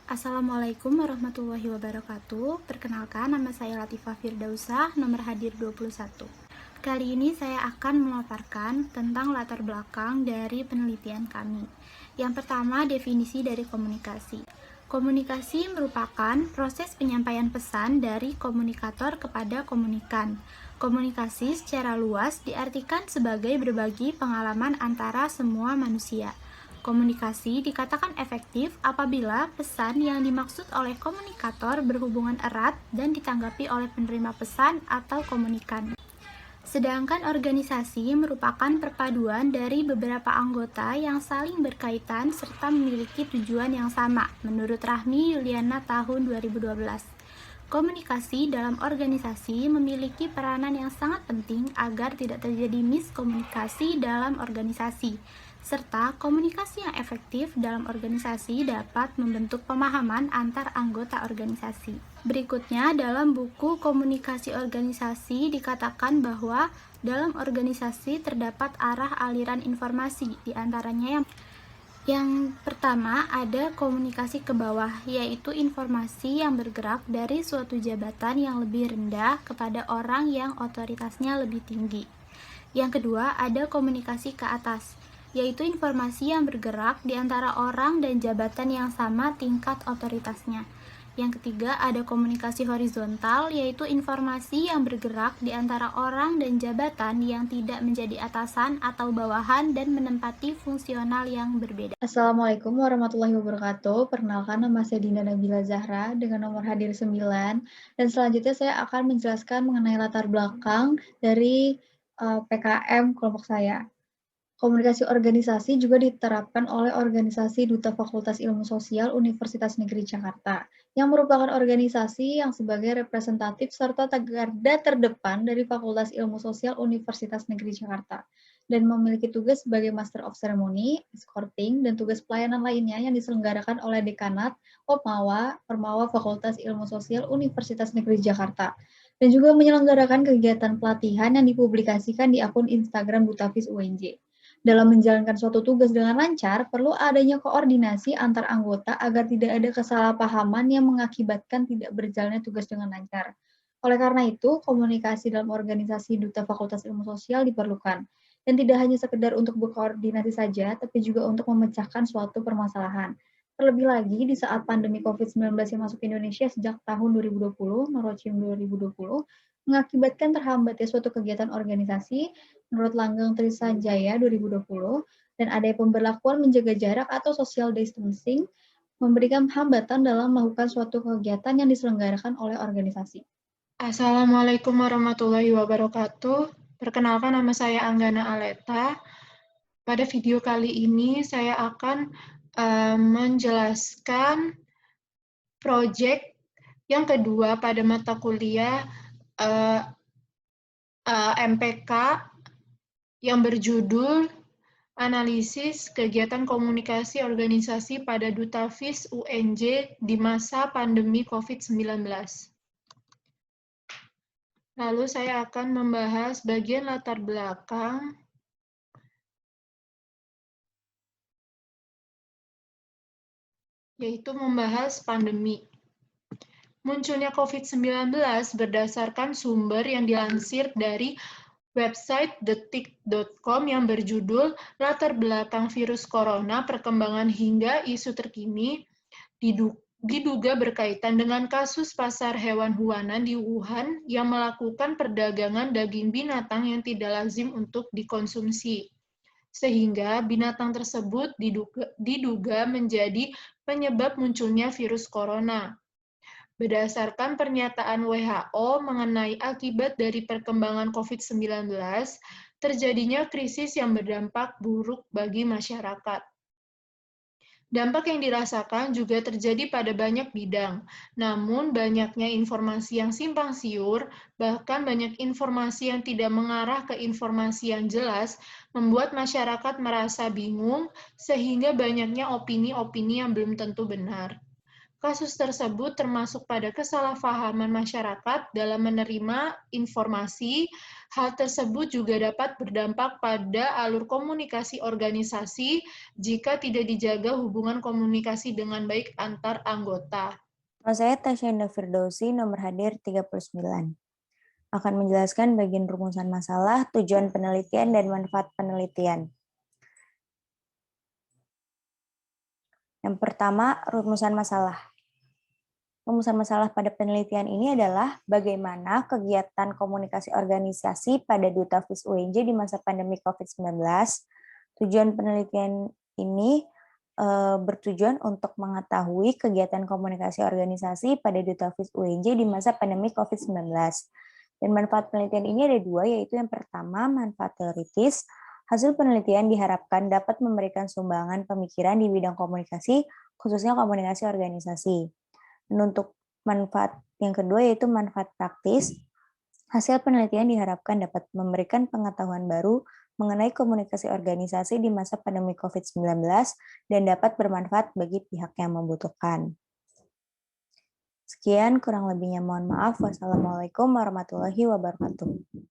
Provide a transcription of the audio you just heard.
Assalamualaikum warahmatullahi wabarakatuh. Perkenalkan, nama saya Latifah Firdausah, nomor hadir 21. Kali ini saya akan memaparkan tentang latar belakang dari penelitian kami. Yang pertama, definisi dari komunikasi. Komunikasi merupakan proses penyampaian pesan dari komunikator kepada komunikan. Komunikasi secara luas diartikan sebagai berbagi pengalaman antara semua manusia. Komunikasi dikatakan efektif apabila pesan yang dimaksud oleh komunikator berhubungan erat dan ditanggapi oleh penerima pesan atau komunikan. Sedangkan organisasi merupakan perpaduan dari beberapa anggota yang saling berkaitan serta memiliki tujuan yang sama, menurut Rahmi Yuliana tahun 2012. Komunikasi dalam organisasi memiliki peranan yang sangat penting agar tidak terjadi miskomunikasi dalam organisasi, serta komunikasi yang efektif dalam organisasi dapat membentuk pemahaman antar anggota organisasi. Berikutnya, dalam buku Komunikasi Organisasi dikatakan bahwa dalam organisasi terdapat arah aliran informasi, di antaranya yang pertama ada komunikasi ke bawah, yaitu informasi yang bergerak dari suatu jabatan yang lebih rendah kepada orang yang otoritasnya lebih tinggi. Yang kedua ada komunikasi ke atas, yaitu informasi yang bergerak di antara orang dan jabatan yang sama tingkat otoritasnya. Yang ketiga ada komunikasi horizontal, yaitu informasi yang bergerak di antara orang dan jabatan yang tidak menjadi atasan atau bawahan dan menempati fungsional yang berbeda. Assalamualaikum warahmatullahi wabarakatuh. Perkenalkan, nama saya Dinda Nabila Zahra dengan nomor hadir 9. Dan selanjutnya saya akan menjelaskan mengenai latar belakang dari PKM kelompok saya. Komunikasi organisasi juga diterapkan oleh Organisasi Duta Fakultas Ilmu Sosial Universitas Negeri Jakarta, yang merupakan organisasi yang sebagai representatif serta garda terdepan dari Fakultas Ilmu Sosial Universitas Negeri Jakarta, dan memiliki tugas sebagai Master of Ceremony, escorting, dan tugas pelayanan lainnya yang diselenggarakan oleh Dekanat, Opmawa, Permawa Fakultas Ilmu Sosial Universitas Negeri Jakarta, dan juga menyelenggarakan kegiatan pelatihan yang dipublikasikan di akun Instagram Dutafis UNJ. Dalam menjalankan suatu tugas dengan lancar, perlu adanya koordinasi antar anggota agar tidak ada kesalahpahaman yang mengakibatkan tidak berjalannya tugas dengan lancar. Oleh karena itu, komunikasi dalam organisasi Duta Fakultas Ilmu Sosial diperlukan, dan tidak hanya sekedar untuk berkoordinasi saja, tapi juga untuk memecahkan suatu permasalahan. Terlebih lagi di saat pandemi COVID-19 yang masuk ke Indonesia sejak tahun 2020, Norochim 2020, mengakibatkan terhambatnya suatu kegiatan organisasi menurut Langgeng Trisanjaya 2020, dan ada pemberlakuan menjaga jarak atau social distancing memberikan hambatan dalam melakukan suatu kegiatan yang diselenggarakan oleh organisasi. Assalamualaikum warahmatullahi wabarakatuh. Perkenalkan, nama saya Anggana Aleta. Pada video kali ini saya akan menjelaskan proyek yang kedua pada mata kuliah MPK yang berjudul Analisis Kegiatan Komunikasi Organisasi pada Dutafis UNJ di masa pandemi COVID-19. Lalu saya akan membahas bagian latar belakang, yaitu membahas pandemi. Munculnya COVID-19 berdasarkan sumber yang dilansir dari website detik.com yang berjudul Latar Belakang Virus Corona, Perkembangan hingga Isu Terkini, diduga berkaitan dengan kasus pasar hewan Huanan di Wuhan yang melakukan perdagangan daging binatang yang tidak lazim untuk dikonsumsi. Sehingga binatang tersebut diduga menjadi penyebab munculnya virus corona. Berdasarkan pernyataan WHO mengenai akibat dari perkembangan COVID-19, terjadinya krisis yang berdampak buruk bagi masyarakat. Dampak yang dirasakan juga terjadi pada banyak bidang, namun banyaknya informasi yang simpang siur, bahkan banyak informasi yang tidak mengarah ke informasi yang jelas, membuat masyarakat merasa bingung, sehingga banyaknya opini-opini yang belum tentu benar. Kasus tersebut termasuk pada kesalahpahaman masyarakat dalam menerima informasi. Hal tersebut juga dapat berdampak pada alur komunikasi organisasi jika tidak dijaga hubungan komunikasi dengan baik antar anggota. Nama saya Tasyanda Firdausi, nomor hadir 39. Akan menjelaskan bagian rumusan masalah, tujuan penelitian, dan manfaat penelitian. Yang pertama, rumusan masalah. Rumusan masalah pada penelitian ini adalah bagaimana kegiatan komunikasi organisasi pada Duta FIS UNJ di masa pandemi COVID-19. Tujuan penelitian ini bertujuan untuk mengetahui kegiatan komunikasi organisasi pada Duta FIS UNJ di masa pandemi COVID-19. Dan manfaat penelitian ini ada dua, yaitu yang pertama, manfaat teoritis. Hasil penelitian diharapkan dapat memberikan sumbangan pemikiran di bidang komunikasi, khususnya komunikasi organisasi. Dan untuk manfaat yang kedua yaitu manfaat praktis, hasil penelitian diharapkan dapat memberikan pengetahuan baru mengenai komunikasi organisasi di masa pandemi COVID-19 dan dapat bermanfaat bagi pihak yang membutuhkan. Sekian, kurang lebihnya mohon maaf. Wassalamualaikum warahmatullahi wabarakatuh.